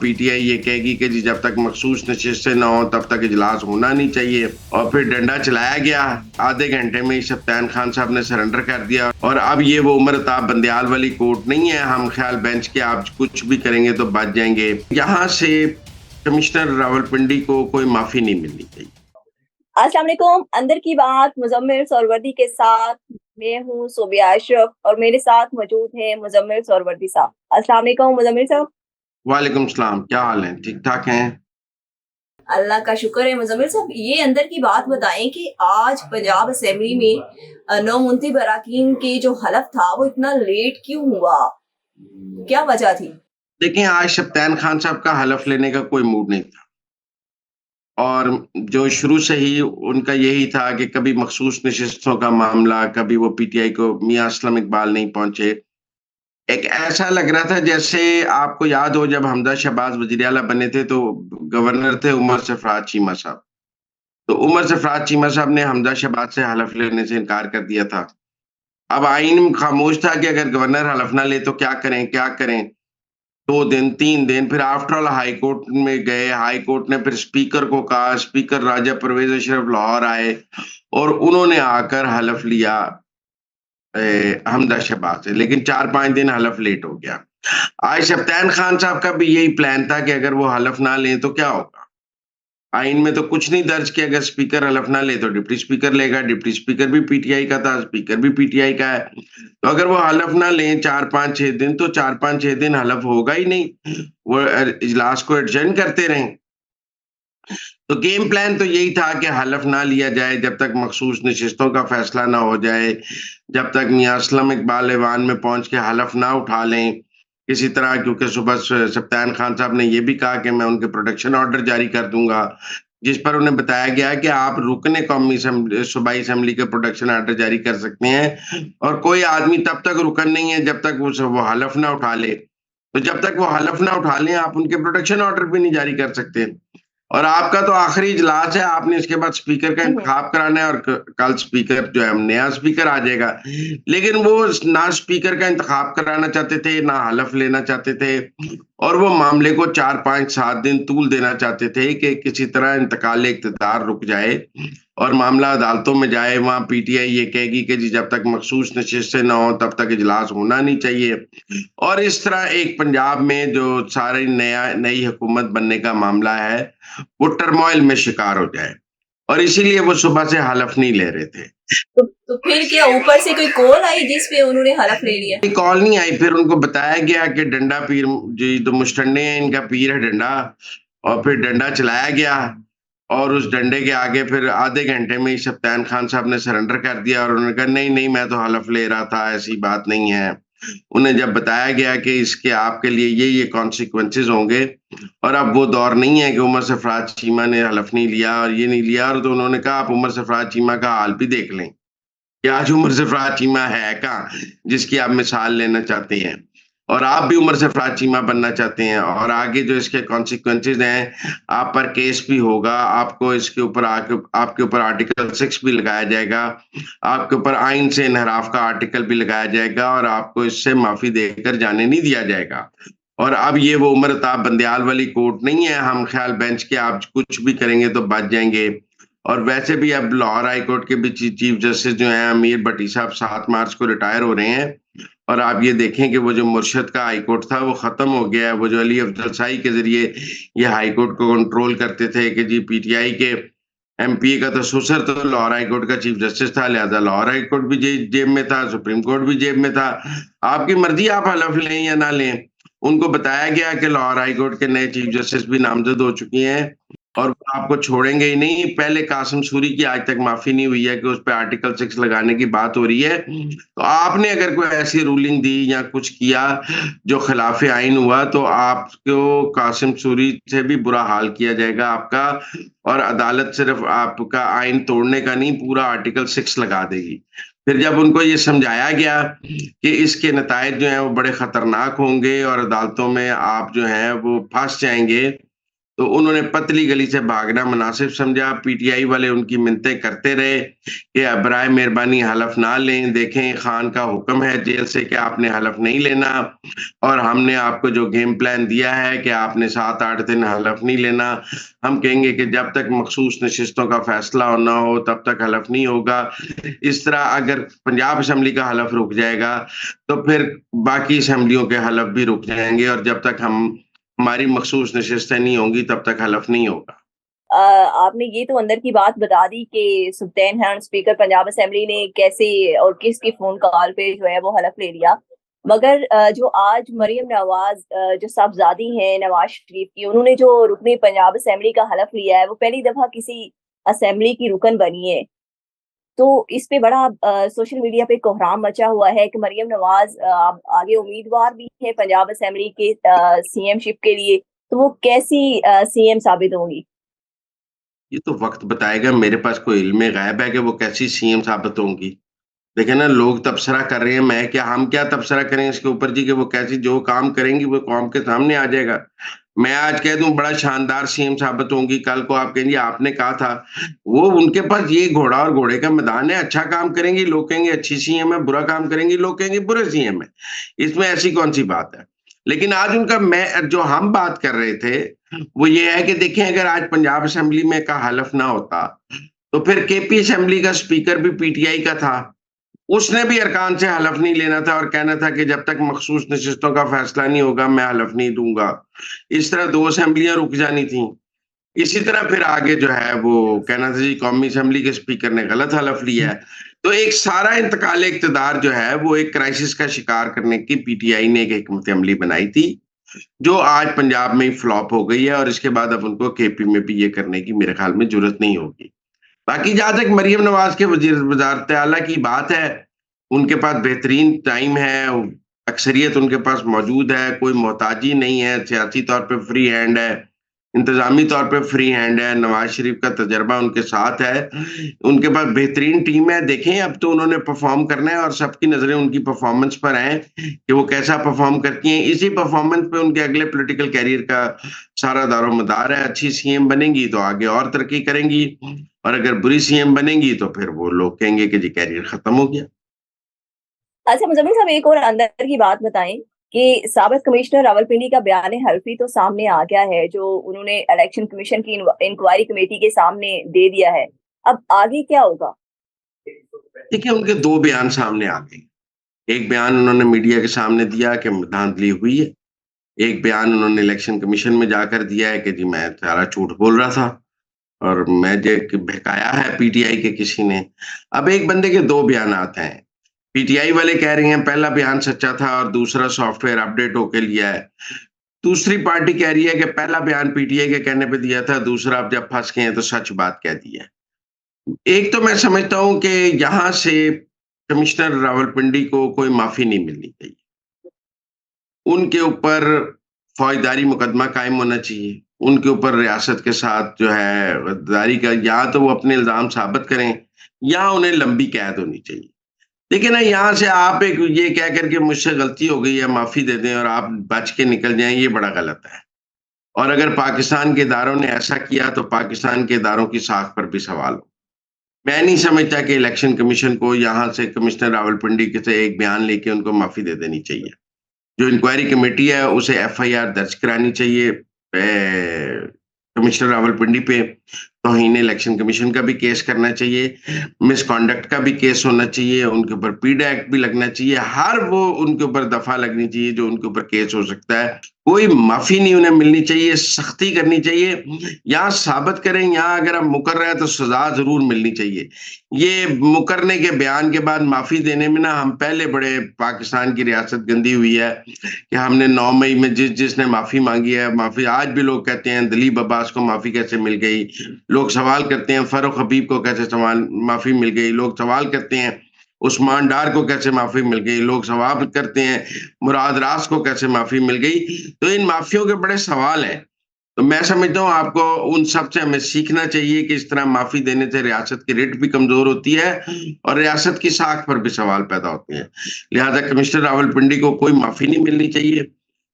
PTI ये कहेगी कि जी जब तक मखसूस नशिस्तें ना हो तब तक इजलास होना नहीं चाहिए, और फिर डंडा चलाया गया। आधे घंटे में ही सप्तान खान साहब ने सरेंडर कर दिया। और अब ये वो उमर अताब बंदयाल वाली कोर्ट नहीं है, हम ख्याल बेंच के आप कुछ भी करेंगे तो बच जाएंगे। यहाँ से कमिश्नर रावलपिंडी को कोई माफी नहीं मिलनी चाहिए। अस्सलाम वालेकुम। अंदर की बात मुजम्मिल सरवर्दी के साथ मैं हूँ सोबिया अशरफ और मेरे साथ मौजूद है मुजम्मिल सरवर्दी साहब। अस्सलाम वालेकुम मुजम्मिल साहब। वालेकुम सलाम, क्या हाल है? ठीक ठाक हैं? अल्लाह का शुक्र है। मुजम्मिल साहब, ये अंदर की बात बताएं कि आज पंजाब असेंबली में नौमुंतखब अरकान के जो हलफ था वो इतना लेट क्यों हुआ, क्या वजह थी? देखिए, आज सप्तान खान साहब का हलफ लेने का कोई मूड नहीं था, और जो शुरू से ही उनका यही था कि कभी मखसूस नशिस्तों का मामला, कभी वो पीटीआई को मियां असलम इकबाल नहीं पहुंचे। एक ऐसा लग रहा था जैसे, आपको याद हो जब हमजा शहबाज वजीर आला बने थे तो गवर्नर थे उमर सरफराज चीमा साहब। तो उमर सरफराज चीमा साहब ने हमजा शहबाज से हलफ लेने से इनकार कर दिया था। अब आईन खामोश था कि अगर गवर्नर हलफ ना ले तो क्या करें क्या करें। 2 दिन 3 दिन फिर आफ्टर ऑल हाई कोर्ट में गए। हाई कोर्ट ने फिर स्पीकर को कहा, स्पीकर राजा परवेज अशरफ लाहौर आए और उन्होंने आकर हलफ लिया हमजा शहबाज से, लेकिन 4-5 दिन हलफ लेट हो गया। आज सप्तान खान साहब का भी यही प्लान था कि अगर वो हलफ ना लें तो क्या होगा। आइन में तो कुछ नहीं दर्ज कि अगर स्पीकर हलफ ना ले तो डिप्टी स्पीकर लेगा। डिप्टी स्पीकर भी पीटीआई का था, स्पीकर भी पीटीआई का है। तो अगर वो हलफ ना लें 4-5-6 दिन, तो 4-5-6 दिन हलफ होगा ही नहीं। वो इजलास को एडजर्न करते रहें। तो गेम प्लान तो यही था कि हलफ ना लिया जाए जब तक मखसूस नशिस्तों का फैसला ना हो जाए, जब तक मियां असलम इकबाल ऐवान में पहुंच के हलफ ना उठा लें किसी तरह। क्योंकि सुबह सप्तान खान साहब ने यह भी कहा कि मैं उनके प्रोटेक्शन ऑर्डर जारी कर दूंगा, जिस पर उन्हें बताया गया कि आप रुकने कौमी सूबाई असेंबली के प्रोटेक्शन ऑर्डर जारी कर सकते हैं, और कोई आदमी तब तक रुकन नहीं है जब तक वो हलफ ना उठा ले। तो जब तक वो हलफ ना उठा लें आप उनके प्रोटेक्शन ऑर्डर भी नहीं जारी कर सकते। और आपका तो आखिरी इजलास है, आपने इसके बाद स्पीकर का हम्म। इंतखाब कराना है, और कल स्पीकर जो है नया स्पीकर आ जाएगा। लेकिन वो ना स्पीकर का इंतखाब कराना चाहते थे, ना हलफ लेना चाहते थे, और वो मामले को 4-5-7 दिन तूल देना चाहते थे कि किसी तरह इंतकाल इख्तियार रुक जाए और मामला अदालतों में जाए। वहां पीटीआई ये कहेगी कि जी जब तक मखसूस नशिस्तें ना हो तब तक इजलास होना नहीं चाहिए। और इस तरह एक पंजाब में जो सारी नई हुकूमत बनने का मामला है वो टर्मोइल में शिकार हो जाए, और इसीलिए वो सुबह से हलफ नहीं ले रहे थे। तो फिर क्या ऊपर से कोई कॉल आई जिस पे उन्होंने हलफ ले लिया? कोई कॉल नहीं आई, फिर उनको बताया गया कि डंडा पीर जी तो मुस्टंडे हैं, इनका पीर है डंडा। और फिर डंडा चलाया गया, और उस डंडे के आगे फिर आधे घंटे में ही सप्तान खान साहब ने सरेंडर कर दिया, और उन्होंने कहा नहीं नहीं मैं तो हलफ ले रहा था, ऐसी बात नहीं है। उन्हें जब बताया गया कि इसके आपके लिए ये कॉन्सिक्वेंसेस होंगे, और अब वो दौर नहीं है कि उमर सरफराज चीमा ने हलफ नहीं लिया और ये नहीं लिया, और तो उन्होंने कहा आप उमर सरफराज चीमा का हाल भी देख लें कि आज उमर सरफराज चीमा है कहाँ, जिसकी आप मिसाल लेना चाहते हैं। और आप भी उमर सरफराज चीमा बनना चाहते हैं, और आगे जो इसके कॉन्सिक्वेंसेज हैं, आप पर केस भी होगा, आपको इसके ऊपर आपके ऊपर आर्टिकल 6 भी लगाया जाएगा, आपके ऊपर आइन से इनहराफ का आर्टिकल भी लगाया जाएगा, और आपको इससे माफी देकर जाने नहीं दिया जाएगा। और अब ये वो उमर अताब बंदयाल वाली कोर्ट नहीं है, हम ख्याल बेंच के आप कुछ भी करेंगे तो बच जाएंगे। और वैसे भी अब लाहौर हाई कोर्ट के भी चीफ जस्टिस जो हैं अमीर भट्टी साहब 7 मार्च को रिटायर हो रहे हैं। और आप ये देखें कि वो जो मुर्शद का हाई कोर्ट था वो खत्म हो गया है। वो जो अली अफजल शाही के जरिए ये हाई कोर्ट को कंट्रोल करते थे कि जी पीटीआई के एमपी का तो ससुर तो लाहौर हाई कोर्ट का चीफ जस्टिस था, लिहाजा लाहौर हाई कोर्ट भी जेब में था, सुप्रीम कोर्ट भी जेब में था। आपकी मर्जी आप हलफ लें या ना लें। उनको बताया गया कि लाहौर हाई कोर्ट के नए चीफ जस्टिस भी नामजद हो चुकी हैं, और वो आपको छोड़ेंगे ही नहीं। पहले कासिम सूरी की आज तक माफी नहीं हुई है कि उस पे आर्टिकल 6 लगाने की बात हो रही है। तो आपने अगर कोई ऐसी रूलिंग दी या कुछ किया जो खिलाफ आइन हुआ, तो आपको कासिम सूरी से भी बुरा हाल किया जाएगा आपका, और अदालत सिर्फ आपका आइन तोड़ने का नहीं, पूरा आर्टिकल 6 लगा देगी। फिर जब उनको ये समझाया गया कि इसके नतायज जो हैं वो बड़े खतरनाक होंगे और अदालतों में आप जो हैं वो फंस जाएंगे, तो उन्होंने पतली गली से भागना मुनासिब समझा। पीटीआई वाले उनकी मिन्नतें करते रहे कि बराए मेहरबानी हलफ ना लें, देखें खान का हुक्म है जेल से कि आपने हलफ नहीं लेना, और हमने आपको जो गेम प्लान दिया है कि आपने 7-8 दिन हलफ नहीं लेना। हम कहेंगे कि जब तक मखसूस नशिस्तों का फैसला ना हो तब तक हलफ नहीं होगा। इस तरह अगर पंजाब असम्बली का हलफ रुक जाएगा तो फिर बाकी असम्बलियों के हलफ भी रुक जाएंगे, और जब तक हमारी मखसूस नशिस्तें नहीं होंगी तब तक हलफ नहीं होगा। आपने ये तो अंदर की बात बता दी कि सुल्तान खान स्पीकर पंजाब असेंबली ने कैसे और किसकी फोन कॉल पे जो है वो हलफ ले लिया। मगर जो आज मरियम नवाज जो साहबजादी हैं नवाज शरीफ की, उन्होंने जो रुकने पंजाब असेंबली का हलफ लिया है, वो पहली दफा किसी असेंबली की रुकन बनी है। तो इस पे बड़ा सोशल मीडिया पे कोहराम मचा हुआ है कि मरियम नवाज आगे उम्मीदवार भी है पंजाब असेंबली के सीएम शिप के लिए, तो वो कैसी सीएम साबित होंगी? ये तो वक्त बताएगा। मेरे पास कोई इल्म गायब है कि वो कैसी सीएम साबित होंगी। देखिए ना, लोग तबसरा कर रहे हैं, हम क्या तबसरा करें इसके ऊपर जी कि वो कैसी जो काम करेंगी वो कौम के सामने आ जाएगा। मैं आज कह दूं बड़ा शानदार सीएम साबित होंगी, कल को आप कहेंगे आपने कहा था। वो उनके पास ये घोड़ा और घोड़े का मैदान है। अच्छा काम करेंगी लोग कहेंगे अच्छी सीएम है, बुरा काम करेंगी लोग कहेंगे बुरे सीएम है। इसमें ऐसी कौन सी बात है। लेकिन आज उनका मैं जो हम बात कर रहे थे वो ये है कि देखिए, अगर आज पंजाब असेंबली में का हलफ ना होता तो फिर केपी असेंबली का स्पीकर भी पीटीआई का था। उसने भी अरकान से हलफ नहीं लेना था और कहना था कि जब तक मखसूस नशिस्तों का फैसला नहीं होगा मैं हलफ नहीं दूंगा। इस तरह 2 असेंबलियां रुक जानी थी। इसी तरह फिर आगे जो है वो कहना था जी कौमी असेंबली के स्पीकर ने गलत हलफ लिया है। तो एक सारा इंतकाल इक़्तिदार जो है वो एक क्राइसिस का शिकार करने की पीटीआई ने एक हिकमत अमली बनाई थी, जो आज पंजाब में ही फ्लॉप हो गई है, और इसके बाद अब उनको केपी में भी ये करने की मेरे ख्याल में ज़रूरत नहीं होगी। बाकी जहाँ तक मरियम नवाज़ के वज़ारत आला की बात है, उनके पास बेहतरीन टाइम है, अक्सरियत उनके पास मौजूद है, कोई मोहताजी नहीं है, सियासी तौर पे फ्री हैंड है, इंतज़ामी तौर पे फ्री हैंड है, नवाज़ शरीफ का तजर्बा उनके साथ है, उनके पास बेहतरीन टीम है। देखें अब तो उन्होंने परफ़ॉर्म करना है और सबकी नज़रें उनकी परफ़ॉर्मेंस पर हैं कि वो कैसा परफ़ॉर्म करती हैं। इसी परफ़ॉर्मेंस पे उनके अगले पॉलिटिकल करियर का सारा दारोमदार है। अच्छी सीएम बनेंगी तो आगे और तरक्की करेंगी, और अगर बुरी सीएम बनेंगी तो फिर वो लोग कहेंगे कि जी कैरियर खत्म हो गया। अच्छा मुजम्मिल साहब, एक और अंदर की बात बताएं कि साबिक कमिश्नर रावलपिंडी का बयान हल्फी तो सामने आ गया है, जो उन्होंने इलेक्शन कमीशन की इंक्वायरी कमेटी के सामने दे दिया है। अब आगे क्या होगा? देखिए, उनके 2 बयान सामने आ गए। एक बयान उन्होंने मीडिया के सामने दिया कि धांधली हुई है। एक बयान उन्होंने इलेक्शन कमीशन में जाकर दिया है कि जी मैं सारा झूठ बोल रहा था और मैं जे कि बहकाया है पीटीआई के किसी ने। अब एक बंदे के 2 बयानात हैं। पीटीआई वाले कह रहे हैं पहला बयान सच्चा था और दूसरा सॉफ्टवेयर अपडेट होके लिया है। दूसरी पार्टी कह रही है कि पहला बयान पीटीआई के कहने पे दिया था, दूसरा अब जब फँस गए हैं तो सच बात कह दी है। एक तो मैं समझता हूँ कि यहाँ से कमिश्नर रावलपिंडी को कोई माफ़ी नहीं मिलनी चाहिए। उनके ऊपर फौजदारी मुकदमा कायम होना चाहिए। उनके ऊपर रियासत के साथ जो है गद्दारी का, या तो वो अपने इल्ज़ाम साबित करें या उन्हें लंबी कैद होनी चाहिए। देखिए ना, यहाँ से आप एक ये कह कर के मुझसे गलती हो गई है, माफ़ी दे दें और आप बच के निकल जाएँ, ये बड़ा गलत है। और अगर पाकिस्तान के इदारों ने ऐसा किया तो पाकिस्तान के इदारों की साख पर भी सवाल हो। मैं नहीं समझता कि इलेक्शन कमीशन को यहाँ से कमिश्नर रावलपिंडी के से एक बयान लेके उनको माफ़ी दे देनी चाहिए। जो इंक्वायरी कमेटी है उसे एफआईआर दर्ज करानी चाहिए कमिश्नर रावलपिंडी पे। तौहीन इलेक्शन कमीशन का भी केस करना चाहिए, मिसकॉन्डक्ट का भी केस होना चाहिए, उनके ऊपर पीड एक्ट भी लगना चाहिए, हर वो उनके ऊपर दफा लगनी चाहिए जो उनके ऊपर केस हो सकता है। कोई माफी नहीं उन्हें मिलनी चाहिए, सख्ती करनी चाहिए। यहाँ साबित करें, यहाँ अगर हम मुकर रहे हैं तो सजा जरूर मिलनी चाहिए। ये मुकरने के बयान के बाद माफी देने में ना, हम पहले बड़े पाकिस्तान की रियासत गंदी हुई है कि हमने 9 मई में जिसने माफी मांगी है, माफी आज भी लोग कहते हैं दिलीप अब्बास को माफी कैसे मिल गई। लोग सवाल करते हैं फर्रुख हबीब को कैसे माफी मिल गई। लोग सवाल करते हैं उस्मान डार को कैसे माफी मिल गई। लोग सवाल करते हैं मुराद रास को कैसे माफी मिल गई। तो इन माफियों के बड़े सवाल हैं। तो मैं समझता हूँ आपको उन सब से हमें सीखना चाहिए कि इस तरह माफी देने से रियासत की रिट भी कमजोर होती है और रियासत की साख पर भी सवाल पैदा होते हैं। लिहाजा कमिश्नर रावलपिंडी को कोई माफी नहीं मिलनी चाहिए।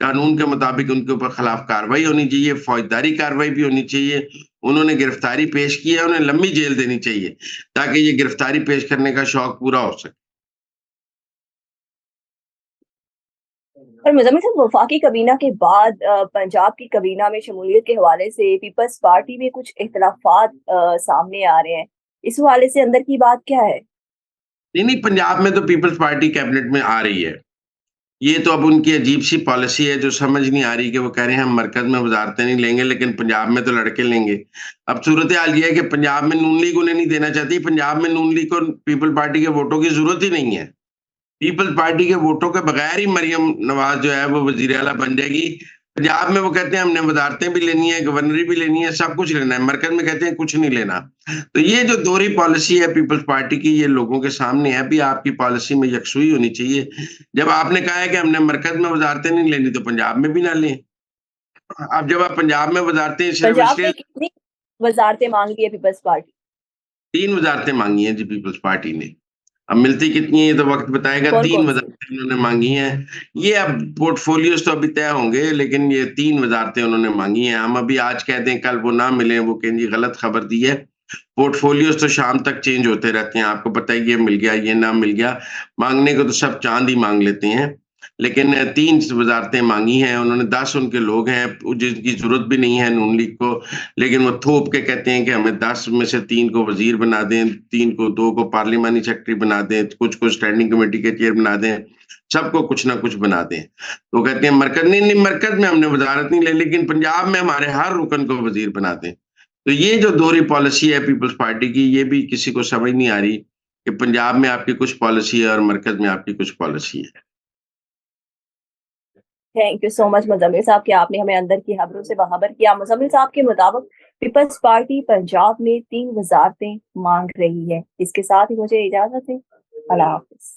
कानून के मुताबिक उनके ऊपर खिलाफ कार्रवाई होनी चाहिए, फौजदारी कार्रवाई भी होनी चाहिए। उन्होंने गिरफ्तारी पेश की है, उन्हें लंबी जेल देनी चाहिए, ताकि ये गिरफ्तारी पेश करने का शौक पूरा हो सके। और मुज़म्मिल साहब, वफाकी काबीना के बाद पंजाब की काबीना में शमूलियत के हवाले से पीपल्स पार्टी में कुछ इख्तिलाफ़ात सामने आ रहे हैं। इस हवाले से अंदर की बात क्या है? नहीं, पंजाब में तो पीपल्स पार्टी कैबिनेट में आ रही है। ये तो अब उनकी अजीब-सी पॉलिसी है, जो समझ नहीं आ रही कि वो कह रहे हैं हम मरकज़ में वज़ारतें नहीं लेंगे, लेकिन पंजाब में तो लड़के लेंगे। अब सूरत-ए-हाल ये है कि पंजाब में नून लीग उन्हें नहीं देना चाहती, पंजाब में नून लीग को पीपल पार्टी के वोटों की ज़रूरत ही नहीं है। पीपल्स पार्टी के वोटों के बगैर ही मरियम नवाज़ जो है वो वज़ीर आला बन जाएगी। पंजाब में वो कहते हैं हमने वज़ारतें भी लेनी है, गवर्नरी भी लेनी है, सब कुछ लेना है। मरकज़ में कहते हैं कुछ नहीं लेना। तो ये जो दोहरी पॉलिसी है पीपल्स पार्टी की, ये लोगों के सामने है, भी आपकी पॉलिसी में यकसुई होनी चाहिए। जब आपने कहा है कि हमने मरकज़ में वज़ारतें नहीं लेनी, तो पंजाब में भी ना लें। अब जब आप पंजाब में वज़ारतें सिर्फ़ पंजाब इसलिए में कितनी वज़ारतें माँग रही है पीपल्स पार्टी? 3 वज़ारतें माँगी हैं जी पीपल्स पार्टी ने। अब मिलती कितनी है ये तो वक़्त बताएगा, 3 कौन-कौन सी? वज़ारतें उन्होंने माँगी हैं। ये अब पोर्टफ़ोलियोज़ तो अभी तय होंगे, लेकिन ये 3 वज़ारतें उन्होंने माँगी हैं। हम अभी आज कह दें, कल वो ना मिलें, वो कहें जी गलत खबर दी है। पोर्टफ़ोलियोज़ तो शाम तक चेंज होते रहते हैं, आपको पता है ये मिल गया, ये ना मिल गया। माँगने को तो सब चाँद ही माँग लेते हैं, लेकिन 3 वज़ारतें माँगी हैं उन्होंने, 10 उनके लोग हैं, जिनकी ज़रूरत भी नहीं है नून लीग को, लेकिन वो थोप के कहते हैं कि हमें 10 में से 3 को वज़ीर बना दें, 3 को 2 को पार्लिमानी सेक्रेटरी बना दें, कुछ को स्टैंडिंग कमेटी के चेयर बना दें, सबको कुछ ना कुछ बना दें। तो कहते हैं मरकज़ नहीं, मरकज़ में हमने वज़ारत नहीं ले, लेकिन पंजाब में हमारे हर रुकन को वज़ीर बना दें। तो ये जो दोहरी पॉलिसी है पीपल्स पार्टी की, ये भी किसी को समझ नहीं आ रही कि पंजाब में आपकी कुछ पॉलिसी है और मरकज़ में आपकी कुछ पॉलिसी है। Thank you so much Muzammil साहब कि आपने हमें अंदर की खबरों से बाखबर किया। मुज़म्मिल साहब के मुताबिक पीपल्स पार्टी पंजाब में 3 वज़ारतें माँग रही है। इसके साथ ही मुझे इजाज़त दें। अल्लाह हाफ़िज़।